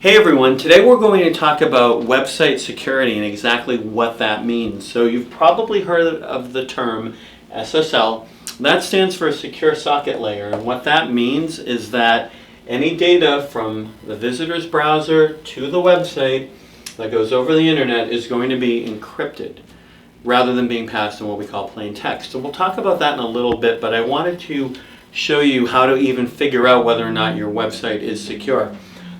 Hey everyone, today we're going to talk about website security and exactly what that means. So you've probably heard of the term SSL. That stands for Secure Socket Layer, and what that means is that any data from the visitor's browser to the website that goes over the internet is going to be encrypted rather than being passed in what we call plain text. So we'll talk about that in a little bit, but I wanted to show you how to even figure out whether or not your website is secure.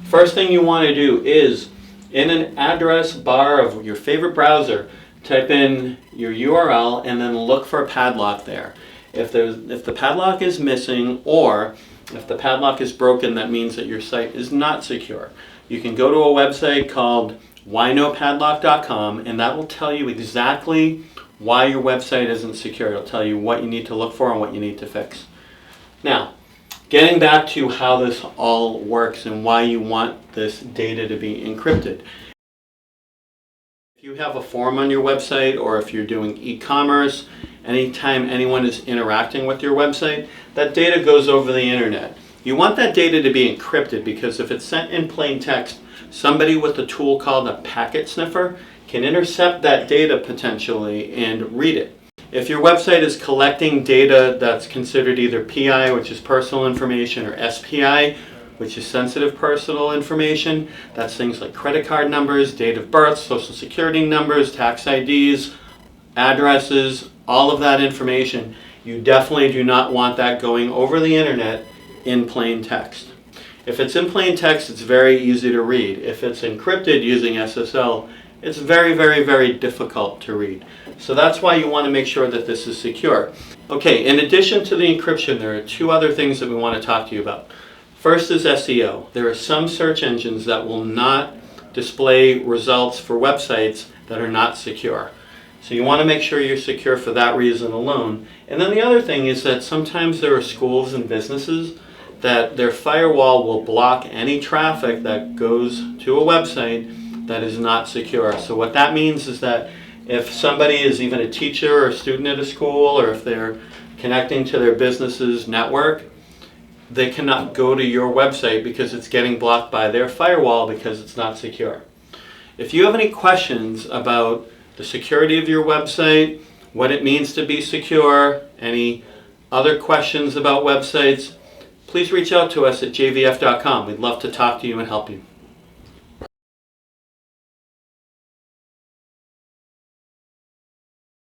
First thing you want to do is, in an address bar of your favorite browser, type in your URL and then look for a padlock there. If the padlock is missing or if the padlock is broken, that means that your site is not secure. You can go to a website called whyknowpadlock.com and that will tell you exactly why your website isn't secure. It'll tell you what you need to look for and what you need to fix. Now, getting back to how this all works and why you want this data to be encrypted. If you have a form on your website or if you're doing e-commerce, anytime anyone is interacting with your website, that data goes over the internet. You want that data to be encrypted because if it's sent in plain text, somebody with a tool called a packet sniffer can intercept that data potentially and read it. If your website is collecting data that's considered either PI, which is personal information, or SPI, which is sensitive personal information, that's things like credit card numbers, date of birth, social security numbers, tax IDs, addresses, all of that information, you definitely do not want that going over the internet in plain text. If it's in plain text, it's very easy to read. If it's encrypted using SSL, it's very, very, very difficult to read. So that's why you want to make sure that this is secure. Okay, in addition to the encryption, there are two other things that we want to talk to you about. First is SEO. There are some search engines that will not display results for websites that are not secure. So you want to make sure you're secure for that reason alone. And then the other thing is that sometimes there are schools and businesses that their firewall will block any traffic that goes to a website that is not secure. So what that means is that if somebody is even a teacher or a student at a school, or if they're connecting to their business's network, they cannot go to your website because it's getting blocked by their firewall because it's not secure. If you have any questions about the security of your website, what it means to be secure, any other questions about websites, please reach out to us at jvf.com. We'd love to talk to you and help you.